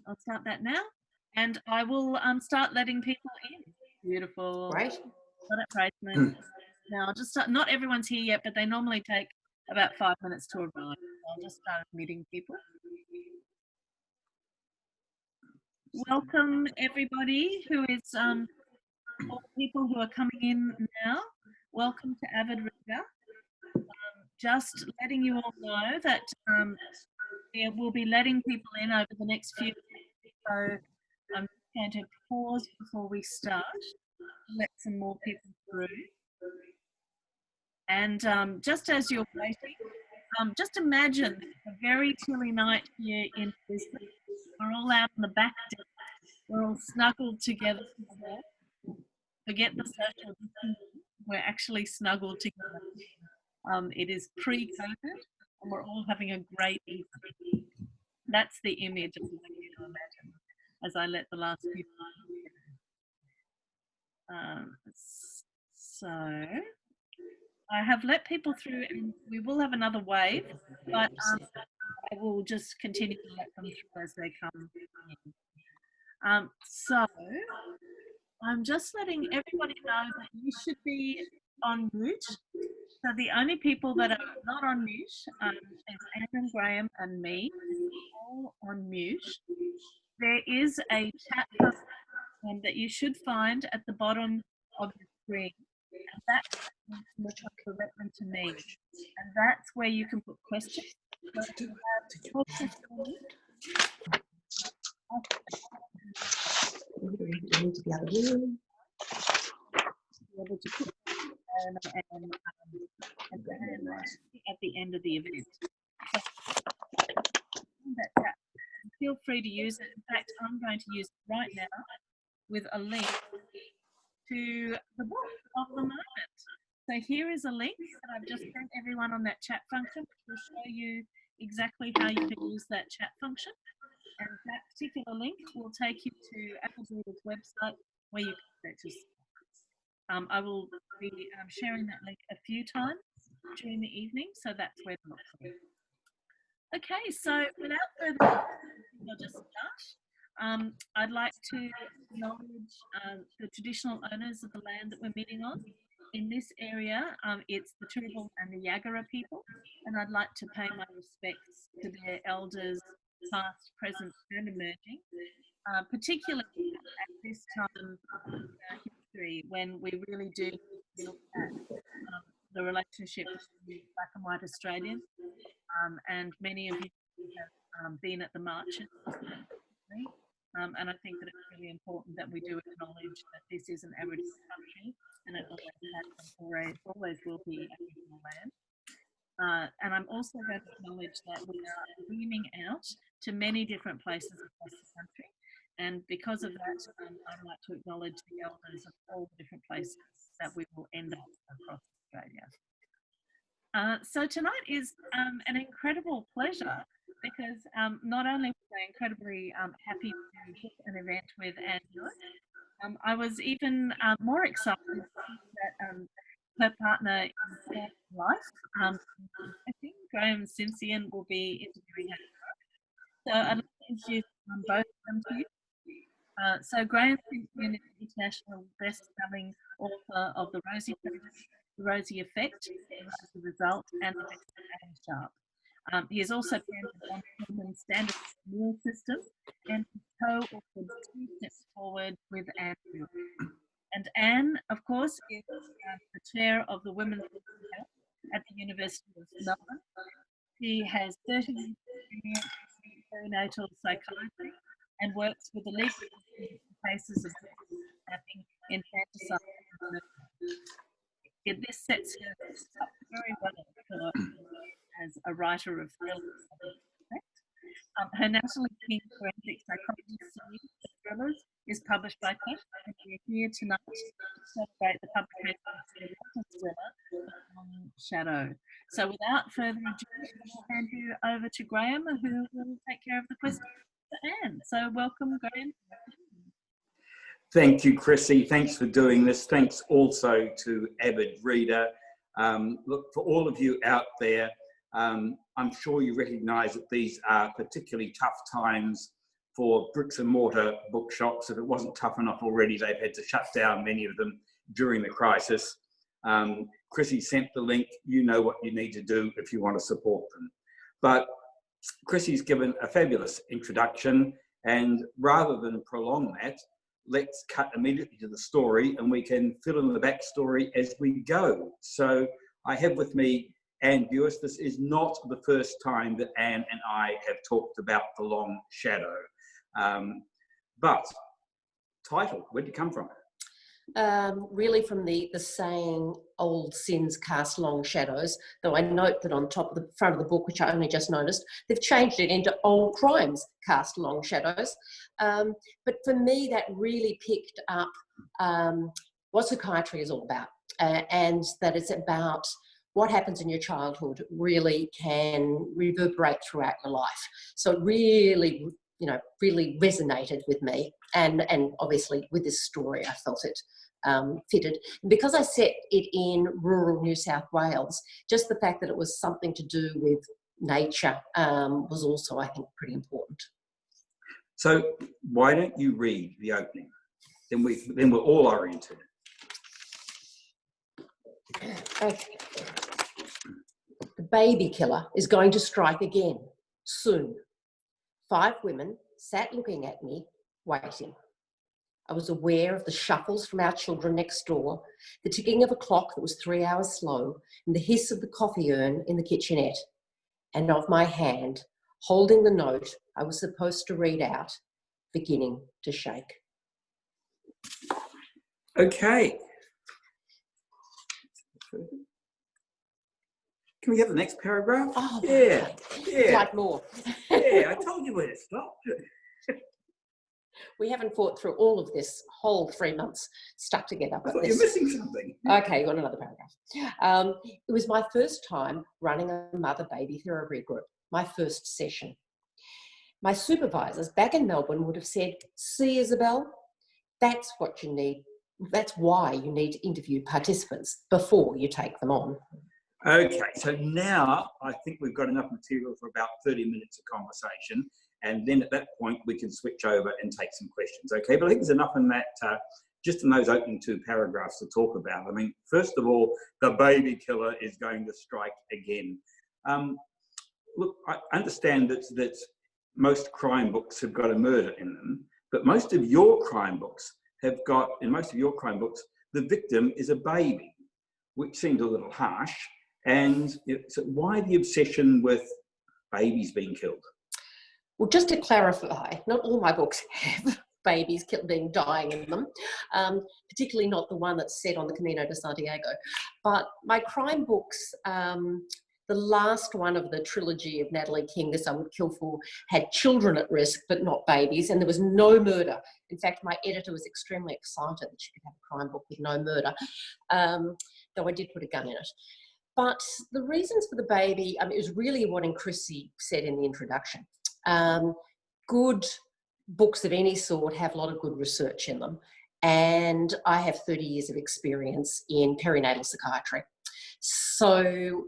I'll start that now, and I will start letting people in. Beautiful. Great. Got it, placement. Now I'll just start. Not everyone's here yet, but they normally take about 5 minutes to arrive. I'll just start admitting people. Welcome everybody who is all the people who are coming in now. Welcome to Avid Reader. Just letting you all know that we'll be letting people in over the next few minutes. So I'm going to pause before we start, let some more people through. And just as you're waiting, just imagine a very chilly night here in Brisbane. We're all out on the back deck. We're all snuggled together. Forget the social distancing. We're actually snuggled together. It is pre-COVID, and we're all having a great evening. That's the image I want you to imagine as I let the last few so I have let people through, and we will have another wave, but I will just continue to let them through as they come in. So I'm just letting everybody know that you should be on mute. So the only people that are not on mute is Anne and Graham and me, all on mute. There is a chat function that you should find at the bottom of the screen, and that's directly to me, and that's where you can put questions. So if you have questions for me, Into the other room. be able to put and at the end of the event. So, feel free to use it. In fact, I'm going to use it right now with a link to the book of the moment. So here is a link that I've just sent everyone on that chat function, which will show you exactly how you can use that chat function. And that particular link will take you to Avid Reader's website where you can purchase. I will be sharing that link a few times during the evening, so that's where to look for it. Okay, so without further ado, I'll just start. I'd like to acknowledge the traditional owners of the land that we're meeting on. In this area, it's the Turrbal and the Yagara people, and I'd like to pay my respects to their elders, past, present, and emerging, particularly at this time in history when we really do look at the relationship between Black and White Australians, and many of you have been at the marches. And I think that it's really important that we do acknowledge that this is an Aboriginal country, and it always has and always will be Aboriginal land. And I'm also going to acknowledge that we are beaming out to many different places across the country, and because of that, I'd like to acknowledge the elders of all the different places that we will end up across Australia. So tonight is an incredible pleasure because not only was I incredibly happy to book an event with Anne Buist, I was even more excited that her partner in life, I think Graham Simpson, will be interviewing her. So I'd like to introduce both of them to you. So Graham Simpson is the international best-selling author of The Rosie Effect, The Rosie Result, and The Best of Adam Sharp. He has also penned the Human Standard Meal System and co-authored 2 Steps Forward with Anne Buist. And Anne, of course, is the chair of the Women's Health at the University of Melbourne. She has 30 years experience in perinatal psychiatry and works with the legal cases of kidnapping, infanticide. This sets her up very well as a writer of thrillers. Her nationally keen forensic psychology series, Thrillers, is published by Cat, and we're here tonight to celebrate the publication of the thriller, Shadow. So without further ado, I'll hand you over to Graham, who will take care of the questions for Anne. So welcome, Graham. Thank you, Chrissy. Thanks for doing this. Thanks also to Avid Reader. Look, for all of you out there, I'm sure you recognise that these are particularly tough times for bricks and mortar bookshops. If it wasn't tough enough already, they've had to shut down many of them during the crisis. Chrissy sent the link. You know what you need to do if you want to support them. But Chrissy's given a fabulous introduction, and rather than prolong that, let's cut immediately to the story and we can fill in the backstory as we go. So I have with me Anne Buist. This is not the first time that Anne and I have talked about The Long Shadow. But title, where'd it come from? Really from the saying, old sins cast long shadows, though I note that on top of the front of the book, which I only just noticed, they've changed it into old crimes cast long shadows. But for me, that really picked up what psychiatry is all about, and that it's about what happens in your childhood really can reverberate throughout your life. So it really, really resonated with me, and obviously with this story, I felt it fitted. And because I set it in rural New South Wales, just the fact that it was something to do with nature was also, I think, pretty important. So why don't you read the opening? Then we're all oriented. Okay. The baby killer is going to strike again, soon. 5 women sat looking at me, waiting. I was aware of the shuffles from our children next door, the ticking of a clock that was 3 hours slow, and the hiss of the coffee urn in the kitchenette, and of my hand, holding the note I was supposed to read out, beginning to shake. Okay. Can we have the next paragraph? Oh, yeah. Yeah. Like more. Yeah, I told you where to stop. We haven't fought through all of this whole 3 months stuck together. I thought you're missing something. Okay, you want another paragraph. It was my first time running a mother-baby therapy group, my first session. My supervisors back in Melbourne would have said, "See, Isabel, that's what you need. That's why you need to interview participants before you take them on." Okay, so now I think we've got enough material for about 30 minutes of conversation, and then at that point we can switch over and take some questions, okay? But I think there's enough in that, just in those opening 2 paragraphs to talk about. I mean, first of all, the baby killer is going to strike again. Look, I understand that most crime books have got a murder in them, but most of your crime books have got, in most of your crime books, the victim is a baby, which seems a little harsh. And so why the obsession with babies being killed? Well, just to clarify, not all my books have babies dying in them, particularly not the one that's set on the Camino de Santiago. But my crime books, the last one of the trilogy of Natalie King, This I Would Kill For, had children at risk, but not babies, and there was no murder. In fact, my editor was extremely excited that she could have a crime book with no murder, though I did put a gun in it. But the reasons for the baby, it was really what Chrissy said in the introduction. Good books of any sort have a lot of good research in them. And I have 30 years of experience in perinatal psychiatry. So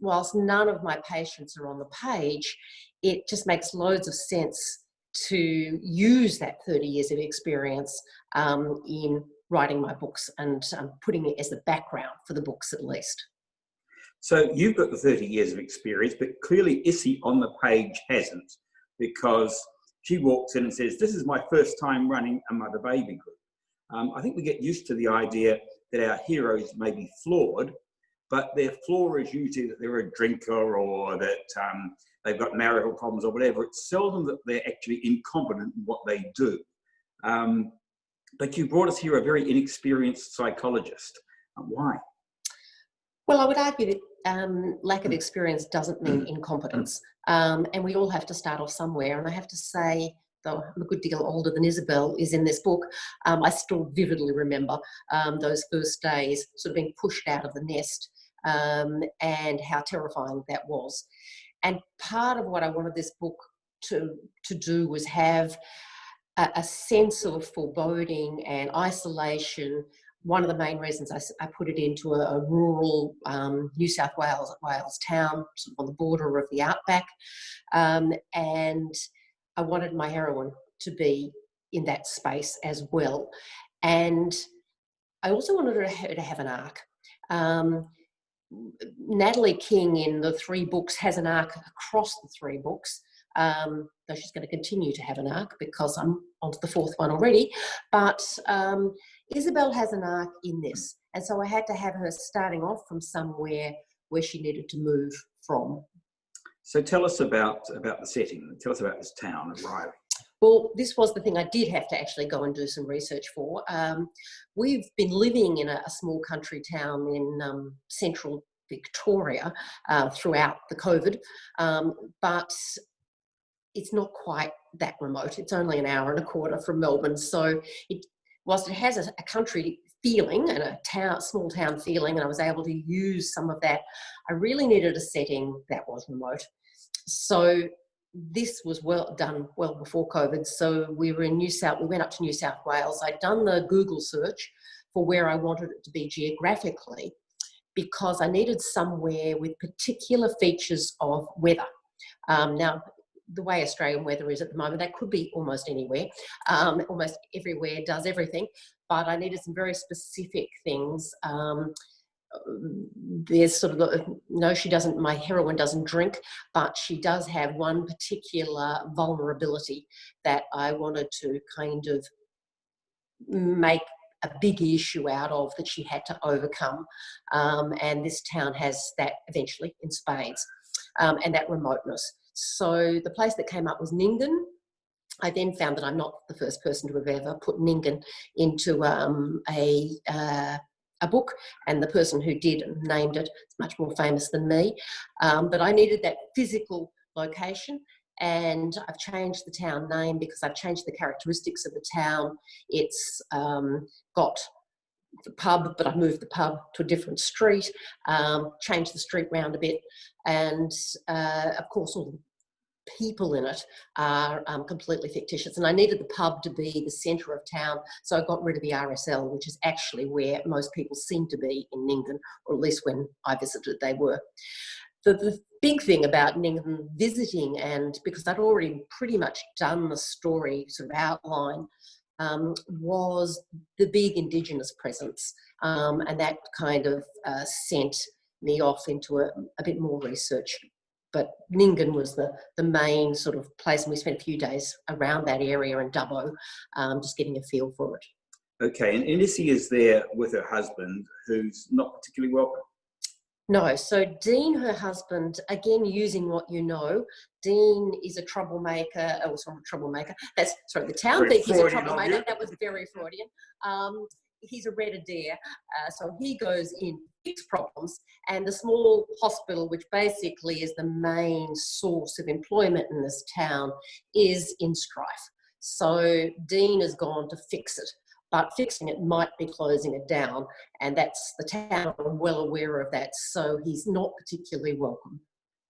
whilst none of my patients are on the page, it just makes loads of sense to use that 30 years of experience in writing my books and putting it as the background for the books at least. So you've got the 30 years of experience, but clearly Issy on the page hasn't, because she walks in and says, "This is my first time running a mother-baby group." I think we get used to the idea that our heroes may be flawed, but their flaw is usually that they're a drinker or that they've got marital problems or whatever. It's seldom that they're actually incompetent in what they do. But you brought us here a very inexperienced psychologist. Why? Well, I would argue that lack of experience doesn't mean incompetence. And we all have to start off somewhere. And I have to say, though I'm a good deal older than Isabel is in this book, I still vividly remember those first days sort of being pushed out of the nest and how terrifying that was. And part of what I wanted this book to do was have a sense of foreboding and isolation. One of the main reasons I put it into a rural New South Wales town, sort of on the border of the outback, and I wanted my heroine to be in that space as well. And I also wanted her to have an arc. Natalie King in the 3 books has an arc across the 3 books, though she's going to continue to have an arc because I'm onto the 4th one already. But Isabel has an arc in this. And so I had to have her starting off from somewhere where she needed to move from. So tell us about the setting. Tell us about this town of Riley. Well, this was the thing I did have to actually go and do some research for. We've been living in a small country town in central Victoria throughout the COVID, but it's not quite that remote. It's only an hour and a quarter from Melbourne. So whilst it has a country feeling and a small town feeling, and I was able to use some of that, I really needed a setting that was remote. So this was done well before COVID. So we went up to New South Wales. I'd done the Google search for where I wanted it to be geographically because I needed somewhere with particular features of weather. Now, the way Australian weather is at the moment, that could be almost anywhere. Almost everywhere does everything, but I needed some very specific things. There's sort of my heroine doesn't drink, but she does have one particular vulnerability that I wanted to kind of make a big issue out of, that she had to overcome. And this town has that eventually in spades, and that remoteness. So the place that came up was Nyngan. I then found that I'm not the first person to have ever put Nyngan into a book, and the person who did named it is much more famous than me. But I needed that physical location, and I've changed the town name because I've changed the characteristics of the town. It's got the pub, but I've moved the pub to a different street, changed the street round a bit, and of course all the people in it are completely fictitious, and I needed the pub to be the centre of town, so I got rid of the RSL, which is actually where most people seem to be in Nyngan, or at least when I visited they were. The big thing about Nyngan visiting, and because I'd already pretty much done the story sort of outline, was the big Indigenous presence, and that kind of sent me off into a bit more research. But Nyngan was the main sort of place, and we spent a few days around that area in Dubbo, just getting a feel for it. Okay, and Issy is there with her husband, who's not particularly welcome. No, so Dean, her husband, again, using what you know, Dean is a troublemaker. Oh, sorry, troublemaker. The town thinks he's a troublemaker. That was very Freudian. He's a red deer, so he goes in, fix problems, and the small hospital, which basically is the main source of employment in this town, is in strife. So Dean has gone to fix it, but fixing it might be closing it down, and that's the town are well aware of that, so he's not particularly welcome.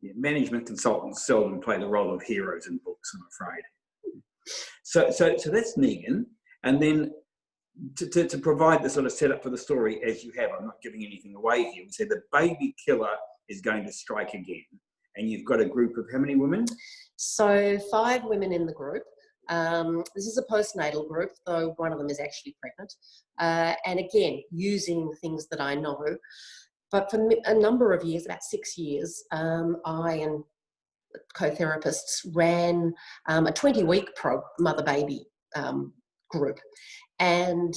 Yeah, management consultants seldom play the role of heroes in books, I'm afraid. So that's Nyngan, and then to provide the sort of setup for the story as you have, I'm not giving anything away here, we said the baby killer is going to strike again, and you've got a group of how many women? So 5 women in the group. This is a postnatal group, though one of them is actually pregnant. And again, using things that I know. But for a number of years, about 6 years, I and co-therapists ran a 20-week mother-baby group. And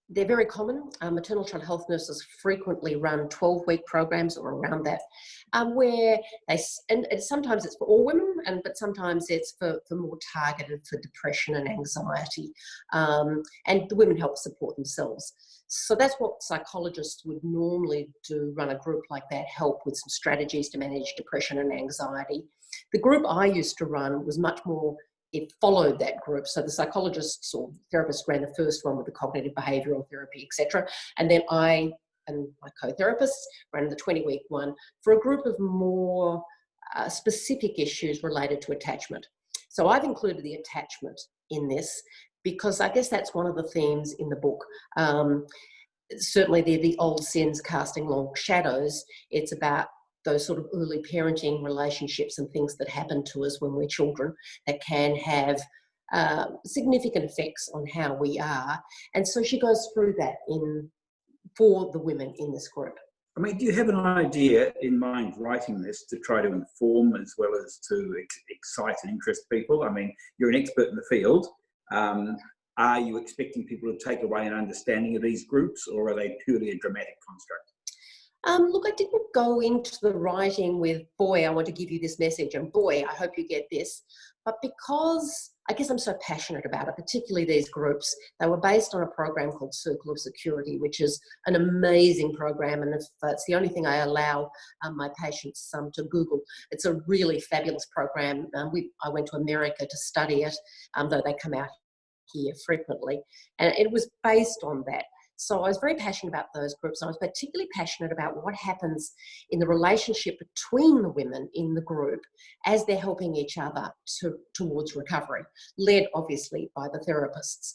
they're very common. Maternal child health nurses frequently run 12-week programs or around that, where and sometimes it's for all women, but sometimes it's for more targeted for depression and anxiety. And the women help support themselves. So that's what psychologists would normally do, run a group like that, help with some strategies to manage depression and anxiety. The group I used to run was much more, it followed that group. So the psychologists or therapists ran the first one with the cognitive behavioural therapy, etc. And then I and my co-therapists ran the 20-week one for a group of more specific issues related to attachment. So I've included the attachment in this because I guess that's one of the themes in the book. Certainly the old sins casting long shadows. It's about those sort of early parenting relationships and things that happen to us when we're children that can have significant effects on how we are. And so she goes through that for the women in this group. I mean, do you have an idea in mind writing this to try to inform as well as to excite and interest people? I mean, you're an expert in the field. Are you expecting people to take away an understanding of these groups, or are they purely a dramatic construct? Look, I didn't go into the writing with, boy, I want to give you this message, and boy, I hope you get this. But because I guess I'm so passionate about it, particularly these groups, they were based on a program called Circle of Security, which is an amazing program. And it's the only thing I allow my patients to Google. It's a really fabulous program. I went to America to study it, though they come out here frequently. And it was based on that. So I was very passionate about those groups. I was particularly passionate about what happens in the relationship between the women in the group as they're helping each other towards recovery, led obviously by the therapists.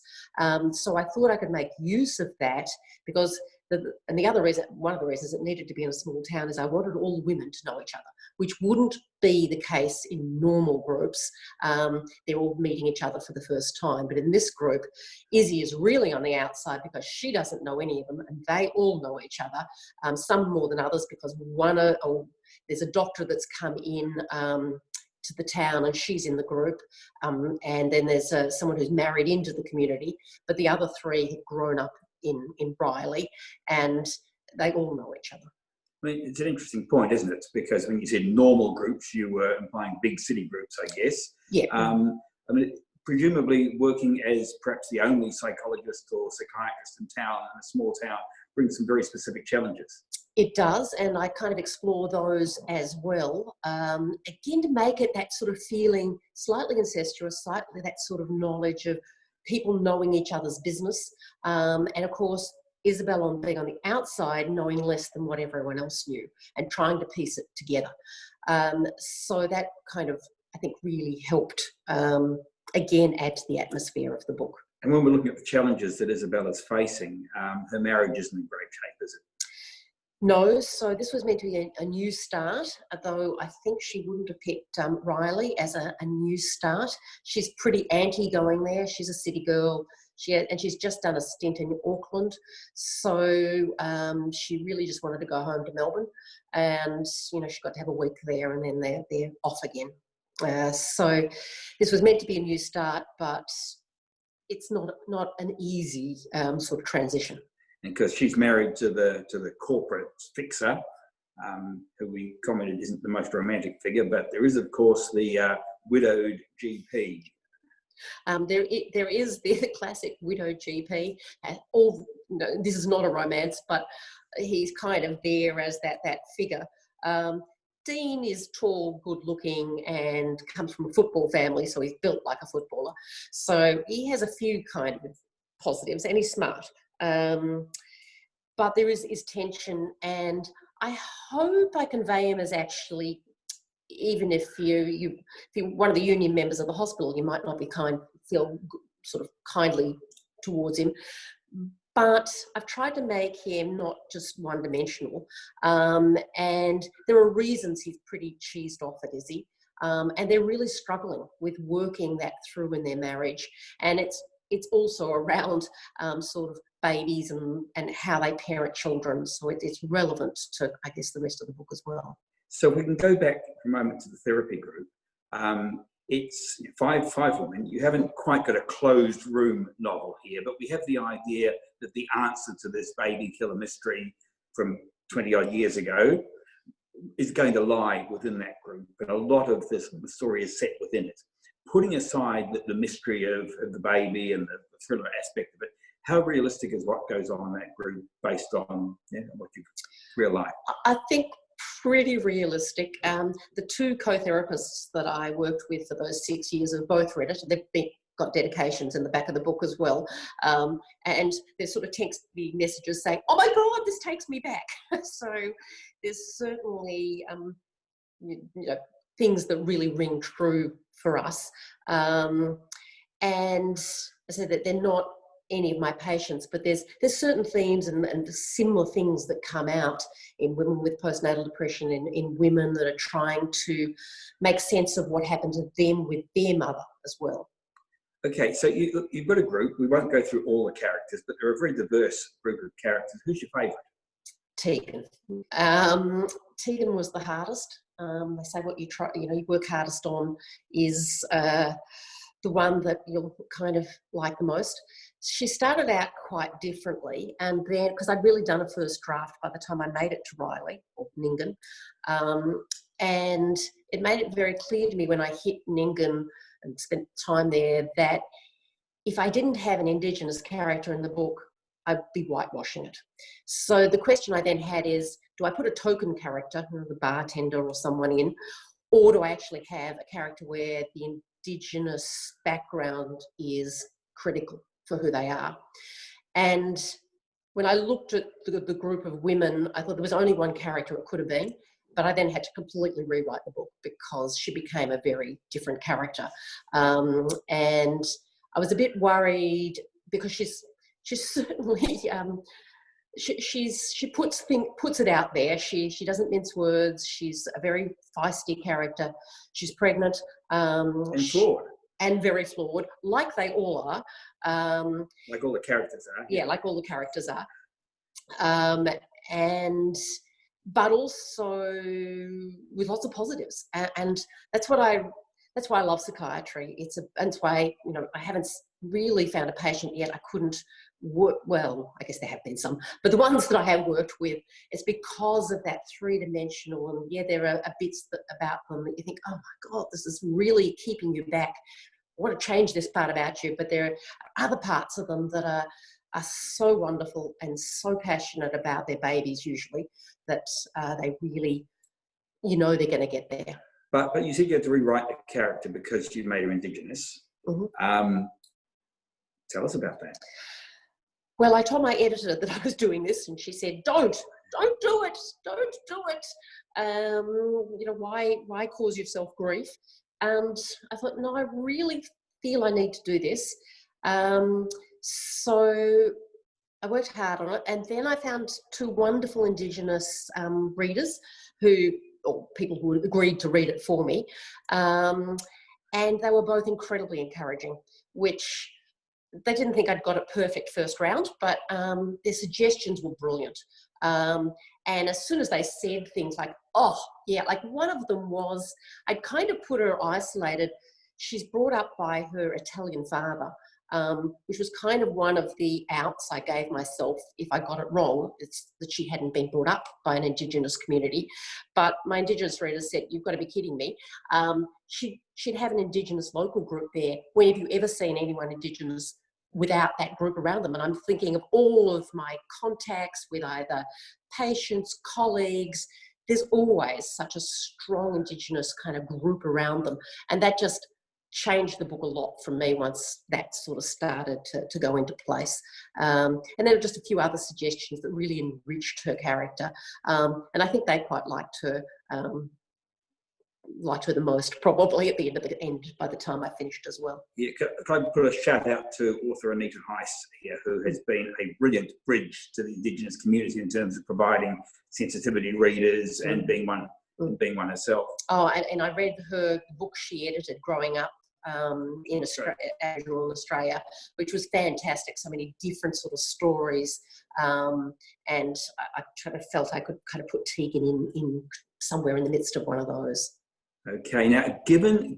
So I thought I could make use of that because one of the reasons it needed to be in a small town is I wanted all women to know each other, which wouldn't be the case in normal groups. They're all meeting each other for the first time. But in this group, Izzy is really on the outside because she doesn't know any of them, and they all know each other, some more than others because there's a doctor that's come in to the town and she's in the group, and then there's someone who's married into the community, but the other three have grown up in Briley, and they all know each other. I mean, it's an interesting point, isn't it? Because when you said normal groups, you were implying big city groups, I guess. Yeah. I mean, presumably working as perhaps the only psychologist or psychiatrist in town, in a small town, brings some very specific challenges. It does, and I kind of explore those as well. Again, to make it that sort of feeling slightly incestuous, slightly that sort of knowledge of people knowing each other's business. And of course, Isabel on being on the outside, knowing less than what everyone else knew and trying to piece it together. So that kind of, I think, really helped, again, add to the atmosphere of the book. And when we're looking at the challenges that Isabel is facing, her marriage isn't in great shape, is it? No, so this was meant to be a new start, although I think she wouldn't have picked Riley as a new start. She's pretty anti going there. She's a city girl. She's just done a stint in Auckland. So she really just wanted to go home to Melbourne. And, she got to have a week there and then they're off again. So this was meant to be a new start, but it's not an easy sort of transition. Because she's married to the corporate fixer, who we commented isn't the most romantic figure, but there is, of course, the widowed GP. There is the classic widowed GP. This is not a romance, but he's kind of there as that figure. Dean is tall, good-looking, and comes from a football family, so he's built like a footballer. So he has a few kind of positives, and he's smart. But there is tension, and I hope I convey him as actually, even if you're one of the union members of the hospital, you might not feel sort of kindly towards him. But I've tried to make him not just one-dimensional, and there are reasons he's pretty cheesed off at Izzy, and they're really struggling with working that through in their marriage, and it's also around sort of babies and how they parent children. So it's relevant to, I guess, the rest of the book as well. So we can go back for a moment to the therapy group. It's five women. You haven't quite got a closed room novel here, but we have the idea that the answer to this baby killer mystery from 20 odd years ago is going to lie within that group. And a lot of the story is set within it. Putting aside the mystery of the baby and the thriller aspect of it, how realistic is what goes on in that group based on what you real life? I think pretty realistic. The two co-therapists that I worked with for those 6 years have both read it. They've got dedications in the back of the book as well. And there's sort of text me messages saying, oh my God, this takes me back. So there's certainly things that really ring true for us. And I said that they're not any of my patients, but there's certain themes and similar things that come out in women with postnatal depression, in women that are trying to make sense of what happened to them with their mother as well. Okay, so you've got a group. We won't go through all the characters, but they're a very diverse group of characters. Who's your favourite? Tegan. Tegan was the hardest. They say what you work hardest on is the one that you'll kind of like the most. She started out quite differently, and then, because I'd really done a first draft by the time I made it to Riley, or Ningen, and it made it very clear to me when I hit Ningen and spent time there that if I didn't have an Indigenous character in the book, I'd be whitewashing it. So the question I then had is, do I put a token character, the bartender or someone in, or do I actually have a character where the Indigenous background is critical for who they are? And when I looked at the group of women, I thought there was only one character it could have been, but I then had to completely rewrite the book because she became a very different character. And I was a bit worried because she's certainly she puts it out there. She doesn't mince words. She's a very feisty character. She's pregnant And flawed. and very flawed, like they all are. Like all the characters are. Yeah, like all the characters are. But also with lots of positives, and that's why I love psychiatry. That's why I haven't really found a patient yet I couldn't work. Well, I guess there have been some, but the ones that I have worked with, it's because of that three-dimensional. And yeah, there are bits about them that you think, oh my God, this is really keeping you back. I want to change this part about you, but there are other parts of them that are so wonderful and so passionate about their babies usually that they really, they're going to get there. But you said you had to rewrite the character because you made her Indigenous. Mm-hmm. Tell us about that. Well, I told my editor that I was doing this, and she said, "Don't do it. Don't do it. Why cause yourself grief?" And I thought, no, I really feel I need to do this. So I worked hard on it, and then I found two wonderful Indigenous readers or people who agreed to read it for me. And they were both incredibly encouraging, which they didn't think I'd got it perfect first round, but their suggestions were brilliant. And as soon as they said things like, oh, yeah, like one of them was, I'd kind of put her isolated. She's brought up by her Italian father, which was kind of one of the outs I gave myself if I got it wrong. It's that she hadn't been brought up by an Indigenous community. But my Indigenous readers said, you've got to be kidding me. She'd have an Indigenous local group there. When have you ever seen anyone Indigenous without that group around them? And I'm thinking of all of my contacts with either patients, colleagues. There's always such a strong Indigenous kind of group around them. And that just changed the book a lot for me once that sort of started to go into place. And there were just a few other suggestions that really enriched her character. And I think they quite liked her the most, probably at the end by the time I finished as well. Yeah, could I put a shout out to author Anita Heiss here, who has been a brilliant bridge to the Indigenous community in terms of providing sensitivity readers and being one herself. Oh, and I read the book she edited growing up in Australia, which was fantastic. So many different sort of stories, and I kind of felt I could kind of put Tegan in somewhere in the midst of one of those. Okay, now given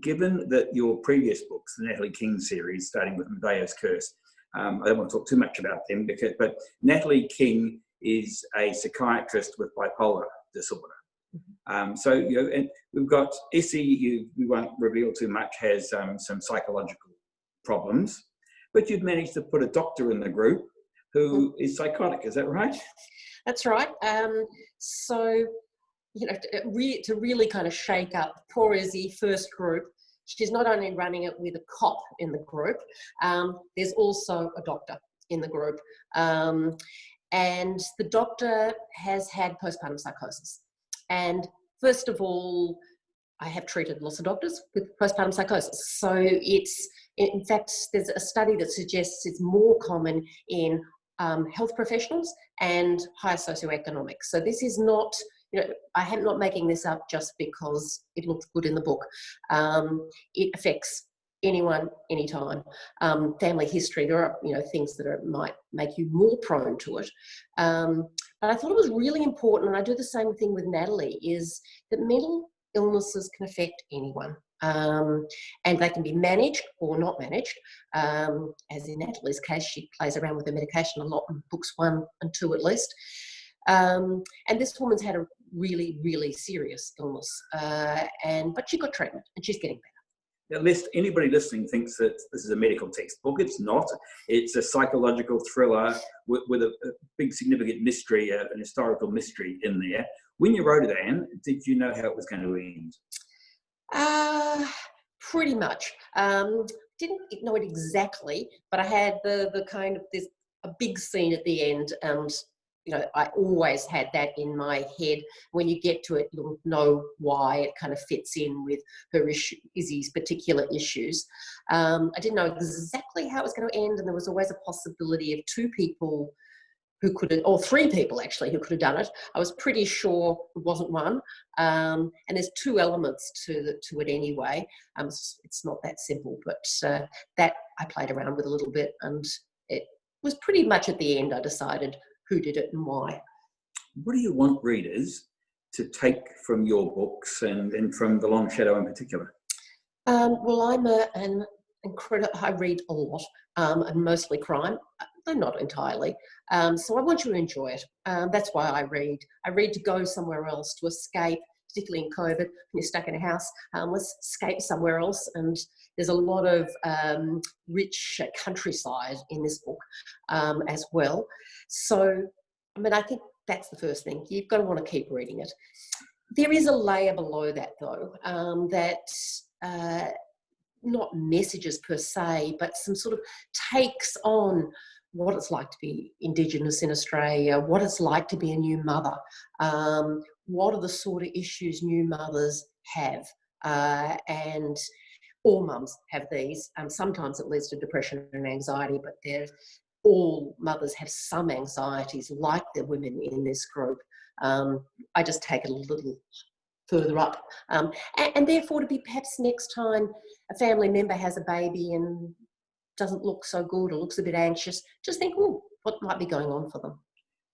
that your previous books, the Natalie King series, starting with Medea's Curse, I don't want to talk too much about them, but Natalie King is a psychiatrist with bipolar disorder. So and we've got Essie, we won't reveal too much, has some psychological problems, but you've managed to put a doctor in the group who is psychotic. Is that right? That's right. So to really kind of shake up poor Essie first group, she's not only running it with a cop in the group, there's also a doctor in the group, and the doctor has had postpartum psychosis. And first of all, I have treated lots of doctors with postpartum psychosis. So in fact, there's a study that suggests it's more common in health professionals and higher socioeconomic. So this is not, I am not making this up just because it looked good in the book. It affects anyone, anytime. Family history, there are, things that might make you more prone to it. But I thought it was really important, and I do the same thing with Natalie, is that mental illnesses can affect anyone. And they can be managed or not managed. As in Natalie's case, she plays around with her medication a lot in books 1 and 2 at least. And this woman's had a really, really serious illness, but she got treatment and she's getting better. Lest anybody listening thinks that this is a medical textbook. It's not. It's a psychological thriller with a big significant mystery, an historical mystery in there. When you wrote it, Anne, did you know how it was going to end? Pretty much. Didn't know it exactly, but I had the kind of there's a big scene at the end, and I always had that in my head. When you get to it, you'll know why it kind of fits in with her Izzy's particular issues. I didn't know exactly how it was going to end, and there was always a possibility of 2 people who could have, or 3 people actually, who could have done it. I was pretty sure it wasn't one. And there's 2 elements to it anyway. It's not that simple, but that I played around with a little bit, and it was pretty much at the end I decided who did it and why. What do you want readers to take from your books and from The Long Shadow in particular? Well, I'm an incredible, I read a lot, and mostly crime, though not entirely. So I want you to enjoy it. That's why I read. I read to go somewhere else, to escape, particularly in COVID, when you're stuck in a house. Let's escape somewhere else. And there's a lot of rich countryside in this book as well. So, I think that's the first thing. You've got to want to keep reading it. There is a layer below that, though, that not messages per se, but some sort of takes on what it's like to be Indigenous in Australia, what it's like to be a new mother, what are the sort of issues new mothers have, and all mums have these. Sometimes it leads to depression and anxiety, but all mothers have some anxieties like the women in this group. I just take it a little further up. And therefore, to be perhaps next time a family member has a baby and doesn't look so good or looks a bit anxious, just think, what might be going on for them?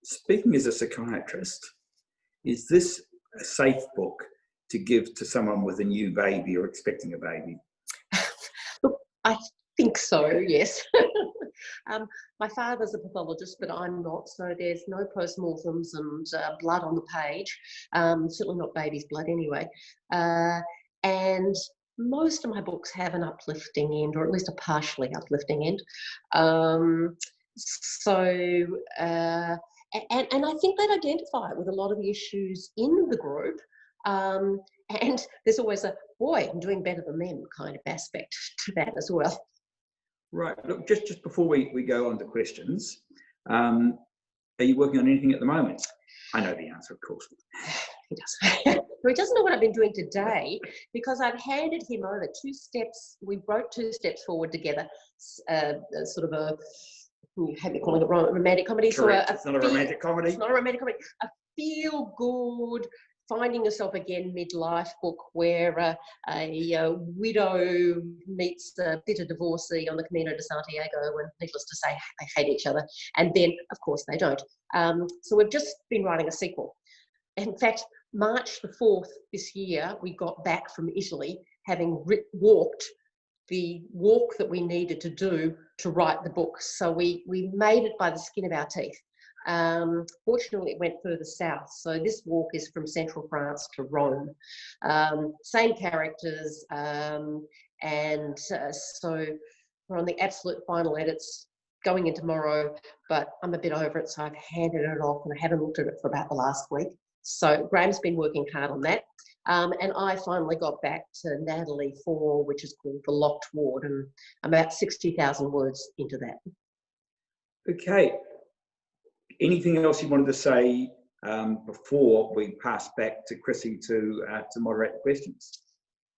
Speaking as a psychiatrist, is this a safe book to give to someone with a new baby or expecting a baby? Look, I think so, yes. My father's a pathologist, but I'm not, so there's no postmortems and blood on the page, certainly not baby's blood anyway. And most of my books have an uplifting end, or at least a partially uplifting end. And I think they'd identify with a lot of the issues in the group. And there's always a, boy, I'm doing better than them kind of aspect to that as well. Right. Look, just before we go on to questions, are you working on anything at the moment? I know the answer, of course. He doesn't. He doesn't know what I've been doing today, because I've handed him over 2 steps. We wrote 2 steps forward together, sort of a, how do you call it, a romantic comedy? Correct. So it's not a romantic comedy. It's not a romantic comedy. A feel-good, finding yourself again midlife book where a widow meets a bitter divorcee on the Camino de Santiago, and needless to say, they hate each other. And then, of course, they don't. So we've just been writing a sequel. In fact, March the 4th this year, we got back from Italy, having walked the walk that we needed to do to write the book. So we made it by the skin of our teeth. Fortunately, it went further south. So this walk is from central France to Rome. Same characters. So we're on the absolute final edits, going in tomorrow, but I'm a bit over it, so I've handed it off and I haven't looked at it for about the last week. So Graham's been working hard on that. And I finally got back to Natalie 4, which is called The Locked Ward, and I'm about 60,000 words into that. Okay. Anything else you wanted to say before we pass back to Chrissy to moderate the questions?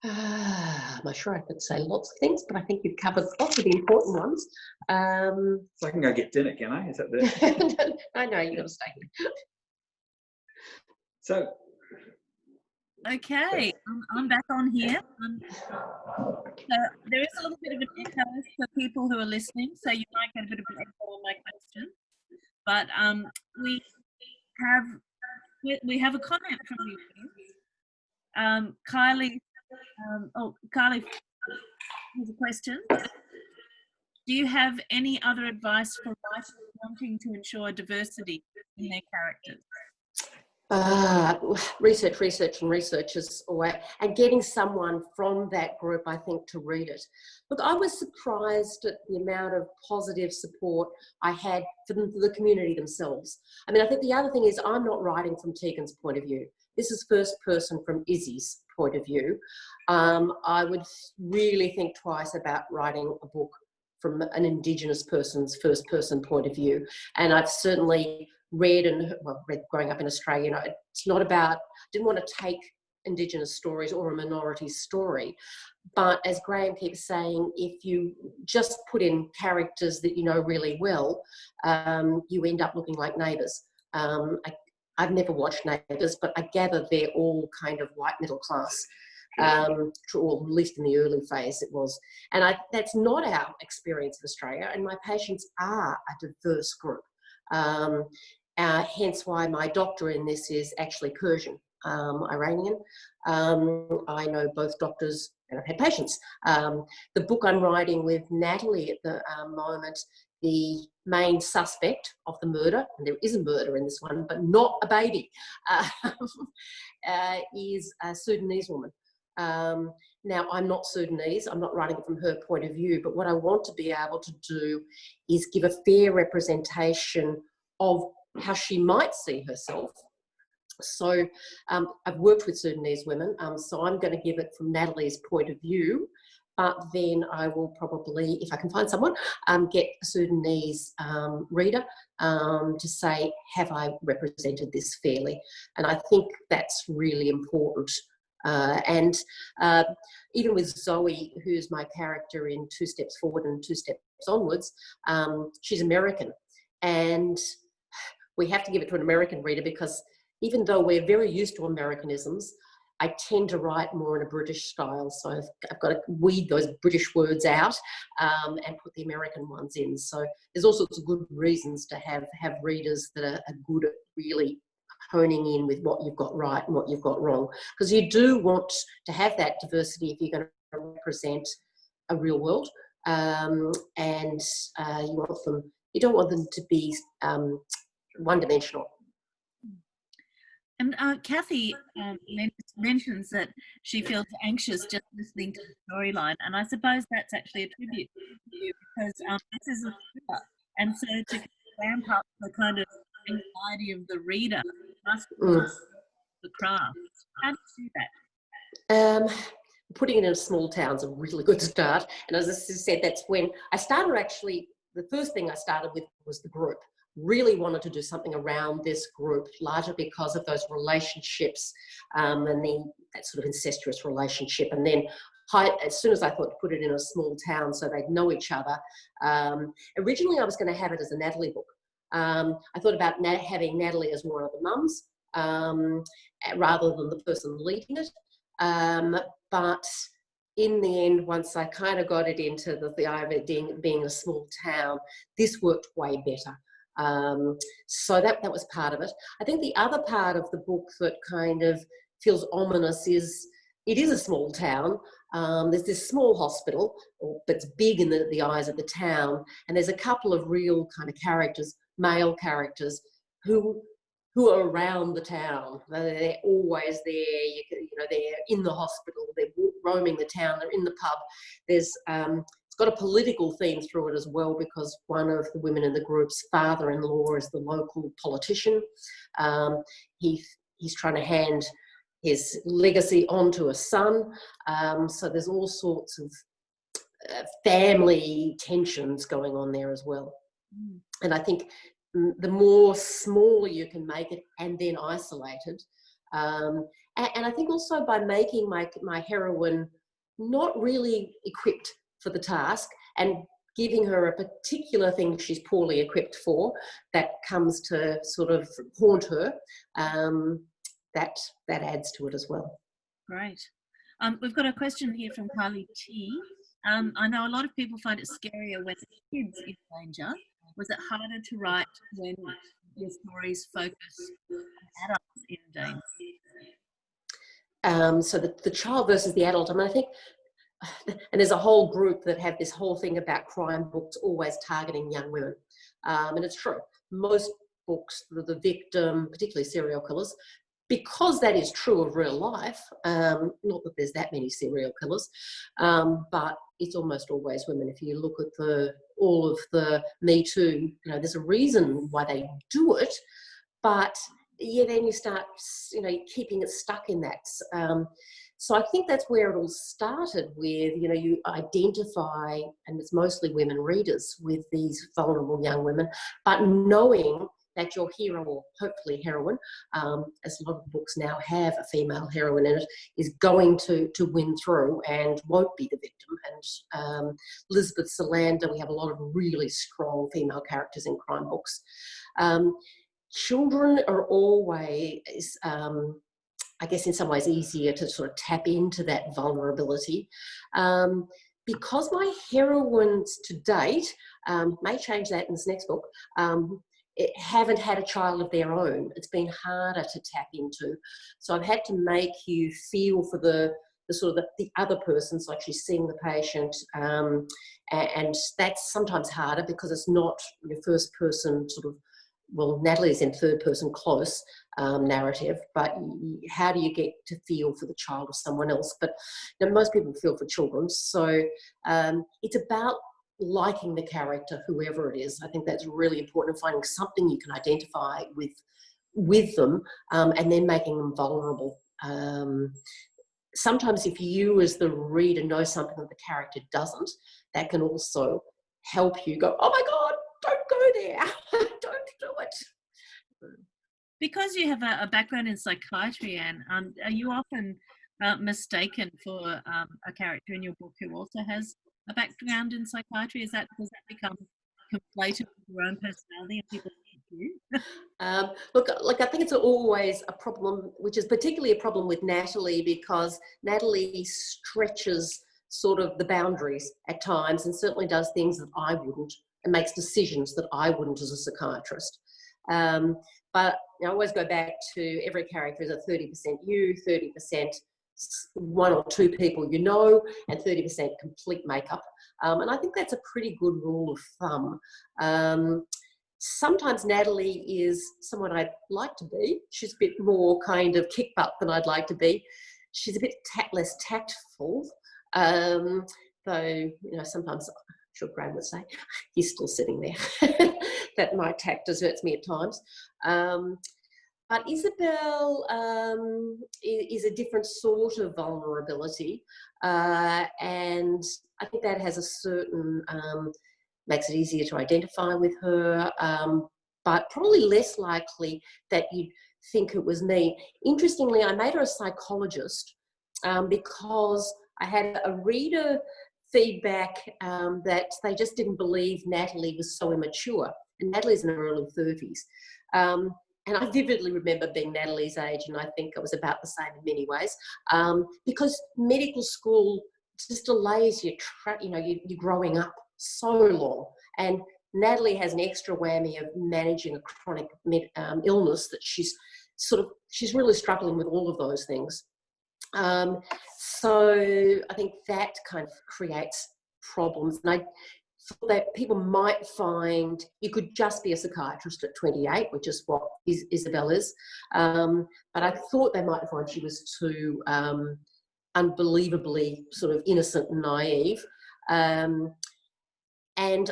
I'm sure I could say lots of things, but I think you've covered lots of the important ones. So I can go get dinner, can I? Is that the... I know, you've got to stay here. So... Okay, I'm back on here. So there is a little bit of an echo for people who are listening, so you might get a bit of an echo on my question. But we have a comment from you. Kylie, Kylie has a question. Do you have any other advice for writers wanting to ensure diversity in their characters? Research is always, and getting someone from that group, I think, to read it. Look, I was surprised at the amount of positive support I had from the community themselves. I mean, I think the other thing is I'm not writing from Tegan's point of view. This is first person from Izzy's point of view. I would really think twice about writing a book from an Indigenous person's first person point of view. And I've certainly read growing up in Australia, you know, it's not about, didn't want to take Indigenous stories or a minority story, but as Graham keeps saying, if you just put in characters that you know really well, you end up looking like Neighbours. I've never watched Neighbours, but I gather they're all kind of white middle class, or at least in the early phase it was. And that's not our experience in Australia, and my patients are a diverse group. Hence why my doctor in this is actually Persian, Iranian. I know both doctors and I've had patients. The book I'm writing with Natalie at the moment, the main suspect of the murder, and there is a murder in this one, but not a baby, is a Sudanese woman. Now, I'm not Sudanese, I'm not writing it from her point of view, but what I want to be able to do is give a fair representation of how she might see herself. So I've worked with Sudanese women, so I'm going to give it from Natalie's point of view, but then I will probably, if I can find someone, get a Sudanese reader to say, have I represented this fairly? And I think that's really important. And even with Zoe, who's my character in 2 Steps Forward and 2 Steps Onwards, she's American. And we have to give it to an American reader because even though we're very used to Americanisms, I tend to write more in a British style. So I've got to weed those British words out and put the American ones in. So there's all sorts of good reasons to have readers that are good at really honing in with what you've got right and what you've got wrong. Because you do want to have that diversity if you're going to represent a real world. And you don't want them to be one-dimensional. And Kathy mentions that she feels anxious just listening to the storyline, and I suppose that's actually a tribute to you because this is a thriller, and so to ramp up the kind of anxiety of the reader must be the craft. How do you do that? Putting it in a small town is a really good start, and as I said, that's when I started. Actually, the first thing I started with was the group. Really wanted to do something around this group, largely because of those relationships and then that sort of incestuous relationship. And then as soon as I thought to put it in a small town so they'd know each other, originally I was going to have it as a Natalie book. I thought about having Natalie as one of the mums rather than the person leading it. But in the end, once I kind of got it into the idea of being a small town, this worked way better. So that was part of it. I think the other part of the book that kind of feels ominous is it is a small town. There's this small hospital that's big in the eyes of the town, and there's a couple of real kind of characters, male characters, who are around the town. They're always there. You know, they're in the hospital. They're roaming the town. They're in the pub. There's got a political theme through it as well because one of the women in the group's father-in-law is the local politician. He's trying to hand his legacy on to a son. So there's all sorts of family tensions going on there as well. And I think the more smaller you can make it and then isolated. And I think also by making my heroine not really equipped for the task and giving her a particular thing she's poorly equipped for that comes to sort of haunt her, that adds to it as well. Great. We've got a question here from Carly T. I know a lot of people find it scarier when kids in danger. Was it harder to write when your stories focus on adults in danger? So the child versus the adult. I mean, I think, and there's a whole group that have this whole thing about crime books always targeting young women. And it's true. Most books, the victim, particularly serial killers, because that is true of real life, not that there's that many serial killers, but it's almost always women. If you look at all of the Me Too, there's a reason why they do it, but yeah, then you start, keeping it stuck in that. So I think that's where it all started with, you identify, and it's mostly women readers, with these vulnerable young women, but knowing that your hero, or hopefully heroine, as a lot of books now have a female heroine in it, is going to win through and won't be the victim. And Elizabeth Salander, we have a lot of really strong female characters in crime books. Children are always, I guess in some ways, easier to sort of tap into that vulnerability. Because my heroines to date, may change that in this next book, haven't had a child of their own. It's been harder to tap into. So I've had to make you feel for the sort of the other person, so actually seeing the patient, and that's sometimes harder because it's not your first person sort of, well, Natalie's in third person close narrative, but how do you get to feel for the child of someone else? But most people feel for children. So it's about liking the character, whoever it is. I think that's really important, finding something you can identify with them, and then making them vulnerable. Sometimes if you as the reader know something that the character doesn't, that can also help you go, oh my God, don't go there, don't do it. Because you have a background in psychiatry, Anne, are you often mistaken for a character in your book who also has a background in psychiatry? Does that become conflated with your own personality and people think you? Look, I think it's always a problem, which is particularly a problem with Natalie, because Natalie stretches sort of the boundaries at times and certainly does things that I wouldn't, and makes decisions that I wouldn't as a psychiatrist. But I always go back to every character is a 30% you, 30% one or two people you know, and 30% complete makeup. And I think that's a pretty good rule of thumb. Sometimes Natalie is someone I'd like to be. She's a bit more kind of kick butt than I'd like to be. She's a bit less tactful, though, sometimes, I'm sure Graham would say, he's still sitting there, that my tact deserts me at times. But Isabel is a different sort of vulnerability, and I think that has a certain, makes it easier to identify with her, but probably less likely that you'd think it was me. Interestingly, I made her a psychologist because I had a reader feedback that they just didn't believe Natalie was so immature, and Natalie's in her early 30s. And I vividly remember being Natalie's age, and I think I was about the same in many ways, because medical school just delays your, you're growing up so long. And Natalie has an extra whammy of managing a chronic illness that she's really struggling with all of those things. So I think that kind of creates problems. And I thought that people might find you could just be a psychiatrist at 28, which is what Isabel is. But I thought they might find she was too unbelievably sort of innocent and naive. And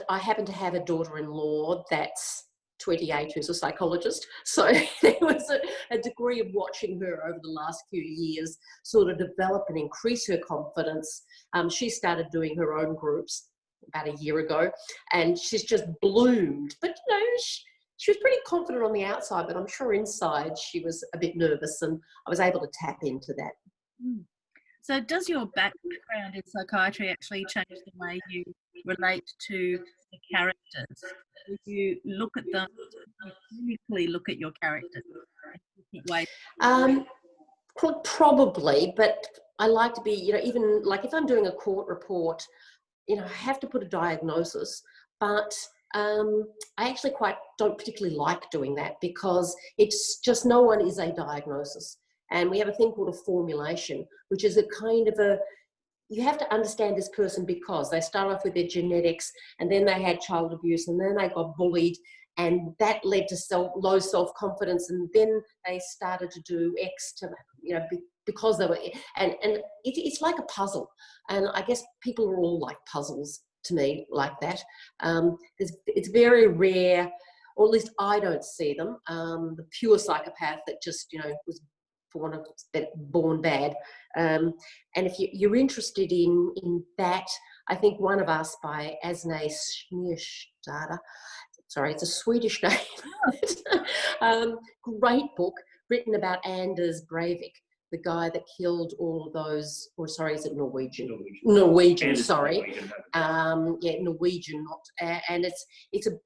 I happen to have a daughter-in-law that's 28 who's a psychologist. So there was a degree of watching her over the last few years sort of develop and increase her confidence. She started doing her own groups about a year ago, and she's just bloomed. But, she was pretty confident on the outside, but I'm sure inside she was a bit nervous, and I was able to tap into that. So does your background in psychiatry actually change the way you relate to the characters? If you look at them, you clinically look at your characters in different ways? Probably, but I like to be, you know, even like if I'm doing a court report, you know, I have to put a diagnosis, but I actually don't particularly like doing that, because it's just, no one is a diagnosis. And we have a thing called a formulation, which is a kind of a, you have to understand this person because they start off with their genetics, and then they had child abuse, and then they got bullied, and that led to low self-confidence, and then they started to do X to, you know, because they were, and it's like a puzzle. And I guess people are all like puzzles to me, like that. It's very rare, or at least I don't see them, the pure psychopath that just, you know, was born bad. And if you're interested in that, I think One of Us by Asne Schneerstadter, sorry, it's a Swedish name, great book written about Anders Breivik, the guy that killed all of those, or sorry, is it Norwegian? Norwegian, sorry. Yeah, Norwegian, not, and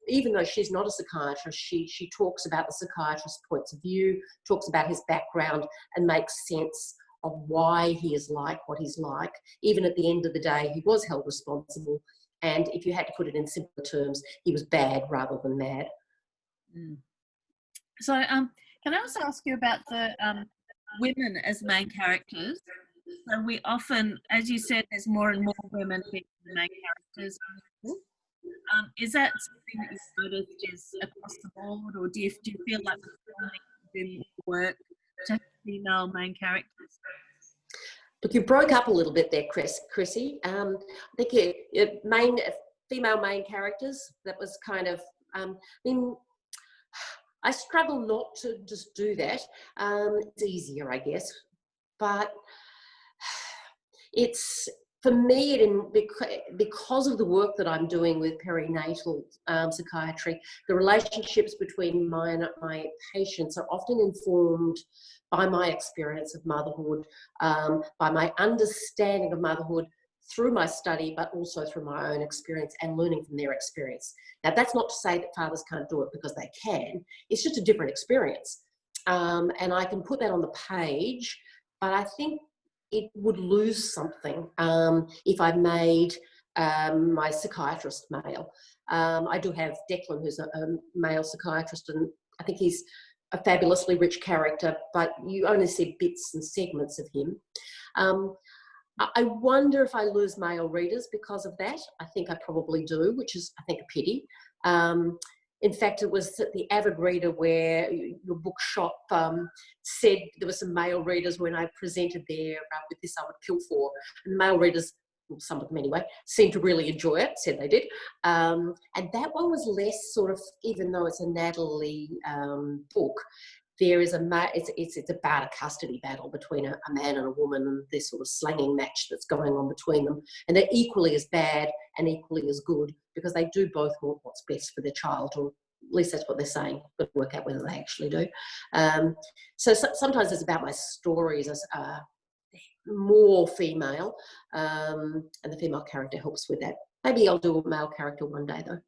even though she's not a psychiatrist, she talks about the psychiatrist's points of view, talks about his background, and makes sense of why he is like what he's like. Even at the end of the day, he was held responsible, and if you had to put it in simpler terms, he was bad rather than mad. So, can I also ask you about the women as main characters? So we often, as you said, there's more and more women being the main characters. Is that something that you've noticed is across the board, or do you feel like we do work to have female main characters? Look, you broke up a little bit there, Chrissy. I think female main characters, that was kind of, I struggle not to just do that. It's easier, I guess. But it's, for me, because of the work that I'm doing with perinatal psychiatry, the relationships between my patients are often informed by my experience of motherhood, by my understanding of motherhood through my study, but also through my own experience and learning from their experience. Now, that's not to say that fathers can't do it, because they can. It's just a different experience. And I can put that on the page, but I think it would lose something if I made my psychiatrist male. I do have Declan, who's a male psychiatrist, and I think he's a fabulously rich character, but you only see bits and segments of him. I wonder if I lose male readers because of that. I think I probably do, which is, I think, a pity. In fact, it was at the Avid Reader where your bookshop said there were some male readers when I presented there with This I Would Kill For. And male readers, some of them anyway, seemed to really enjoy it, said they did. And that one was less sort of, even though it's a Natalie book, there is it's about a custody battle between a man and a woman, and this sort of slanging match that's going on between them. And they're equally as bad and equally as good, because they do both want what's best for their child, or at least that's what they're saying, but work out whether they actually do. So sometimes it's about my stories as more female, and the female character helps with that. Maybe I'll do a male character one day, though.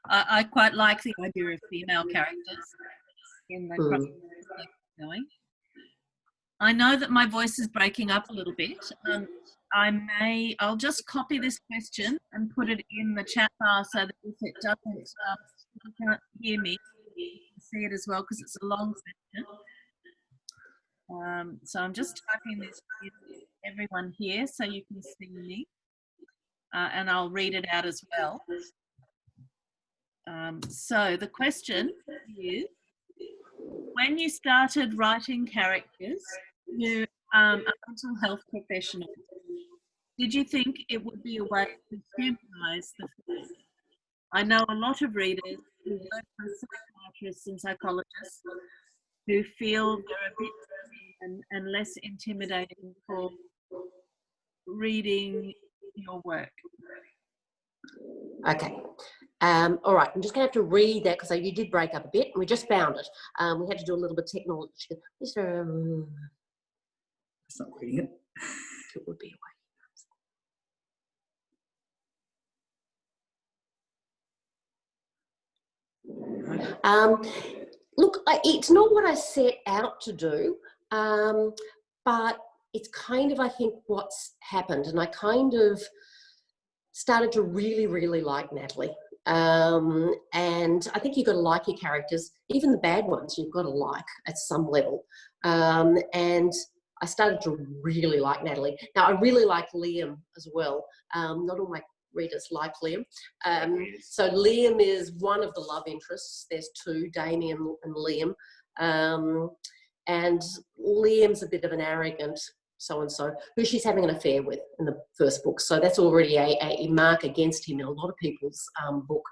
I quite like the idea of female characters in the going. I know that my voice is breaking up a little bit. I'll just copy this question and put it in the chat bar, so that if it doesn't, you can't hear me, you can see it as well, because it's a long question. So I'm just typing this to everyone here so you can see me, and I'll read it out as well. So the question is, when you started writing characters who are mental health professionals, did you think it would be a way to humanise the film? I know a lot of readers who work with psychiatrists and psychologists who feel they're a bit and less intimidating for reading your work. Okay. All right, I'm just going to have to read that, because you did break up a bit, and we just found it. We had to do a little bit of technology. It's not reading it. It would be a way. Look, it's not what I set out to do, but it's kind of, I think, what's happened. And I kind of started to really, really like Natalie. And I think you've got to like your characters, even the bad ones, you've got to like at some level. And I started to really like Natalie. Now, I really like Liam as well. Not all my readers like Liam. So Liam is one of the love interests. There's two, Damien and Liam. And Liam's a bit of an arrogant so-and-so who she's having an affair with in the first book. So that's already a mark against him in a lot of people's book.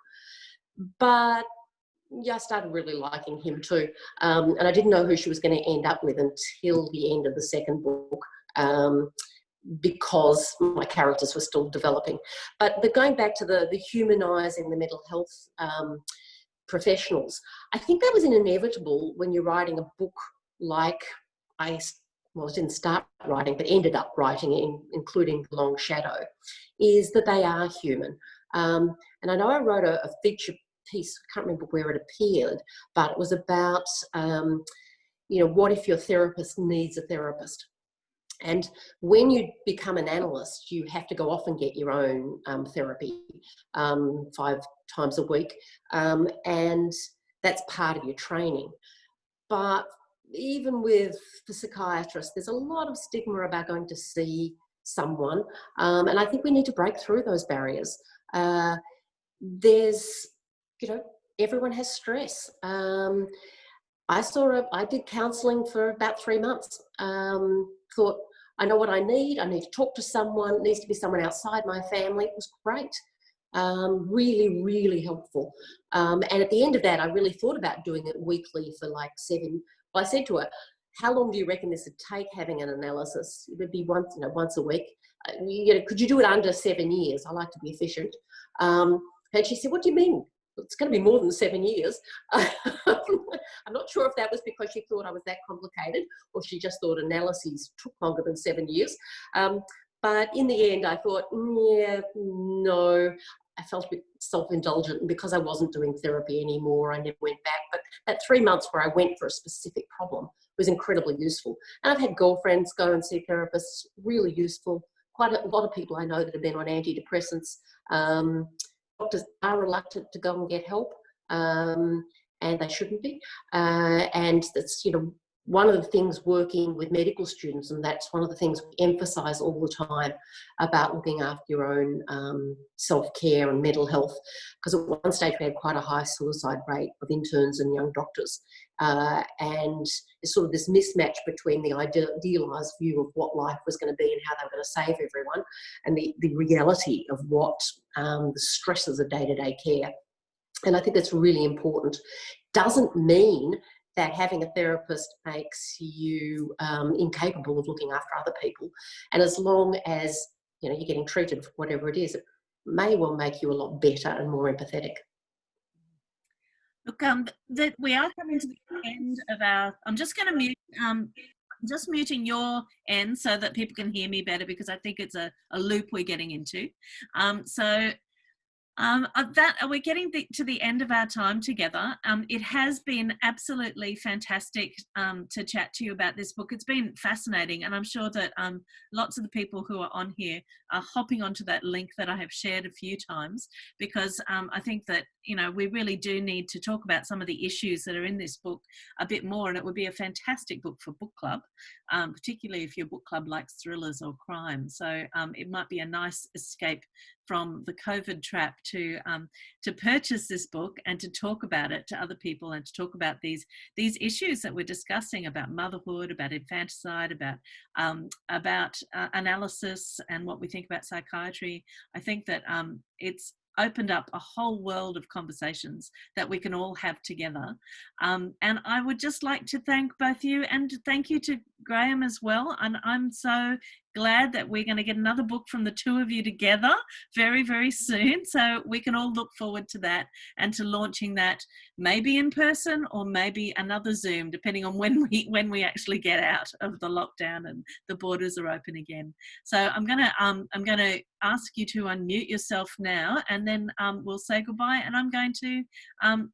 But yeah, I started really liking him too. And I didn't know who she was going to end up with until the end of the second book, because my characters were still developing. But going back to the humanising the mental health professionals, I think that was inevitable when you're writing a book like I didn't start writing, but ended up writing, including The Long Shadow, is that they are human. And I know I wrote a feature piece, I can't remember where it appeared, but it was about, what if your therapist needs a therapist? And when you become an analyst, you have to go off and get your own therapy 5 times a week. And that's part of your training. But even with the psychiatrist, there's a lot of stigma about going to see someone. And I think we need to break through those barriers. Everyone has stress. I did counselling for about 3 months. Thought, I know what I need to talk to someone, it needs to be someone outside my family. It was great. Really, really helpful. And at the end of that, I really thought about doing it weekly for like 7. I said to her, how long do you reckon this would take having an analysis? It would be once a week. Could you do it under 7 years? I like to be efficient. And she said, what do you mean? It's going to be more than 7 years. I'm not sure if that was because she thought I was that complicated or she just thought analyses took longer than 7 years. But in the end, I thought, no. I felt a bit self-indulgent, and because I wasn't doing therapy anymore, I never went back. But that 3 months where I went for a specific problem was incredibly useful. And I've had girlfriends go and see therapists, really useful. Quite a lot of people I know that have been on antidepressants. Doctors are reluctant to go and get help, and they shouldn't be. And that's, one of the things working with medical students, and that's one of the things we emphasise all the time about looking after your own self-care and mental health, because at one stage we had quite a high suicide rate of interns and young doctors, and it's sort of this mismatch between the idealised view of what life was going to be and how they were going to save everyone, and the reality of what the stresses of day-to-day care. And I think that's really important. Doesn't mean that having a therapist makes you incapable of looking after other people. And as long as you're getting treated for whatever it is, it may well make you a lot better and more empathetic. Look, that we are coming to the end of our. I'm just going to mute. Just muting your end so that people can hear me better, because I think it's a loop we're getting into. We're getting to the end of our time together. It has been absolutely fantastic to chat to you about this book. It's been fascinating, and I'm sure that lots of the people who are on here are hopping onto that link that I have shared a few times, because I think that we really do need to talk about some of the issues that are in this book a bit more, and it would be a fantastic book for book club, particularly if your book club likes thrillers or crime. So it might be a nice escape from the COVID trap to purchase this book and to talk about it to other people, and to talk about these issues that we're discussing about motherhood, about infanticide, about analysis, and what we think about psychiatry. I think that it's opened up a whole world of conversations that we can all have together. And I would just like to thank both you, and thank you to Graham as well. And I'm so glad that we're going to get another book from the two of you together very, very soon. So we can all look forward to that, and to launching that maybe in person or maybe another Zoom, depending on when we actually get out of the lockdown and the borders are open again. So I'm going to ask you to unmute yourself now, and then we'll say goodbye, and I'm going to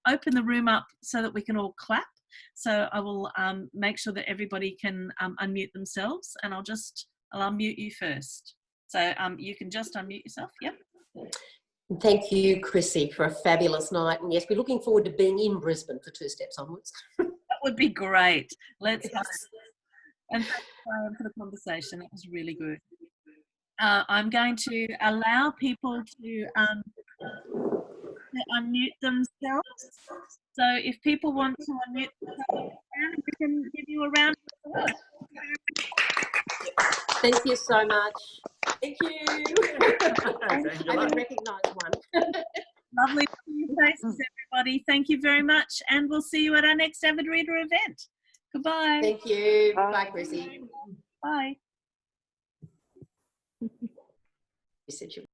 open the room up so that we can all clap. So I will make sure that everybody can unmute themselves, and I'll unmute you first. So you can just unmute yourself. Yep. Thank you, Chrissy, for a fabulous night. And yes, we're looking forward to being in Brisbane for 2 Steps Onwards. That would be great. Let's and thanks, Graham, for the conversation. That was really good. I'm going to allow people to unmute themselves. So if people want to unmute themselves, we can give you a round of applause. Thank you so much. Thank you. I Angela. didn't recognise one. Lovely to see your faces, everybody. Thank you very much, and we'll see you at our next Avid Reader event. Goodbye. Thank you. Bye, Chrissy. Bye. You said you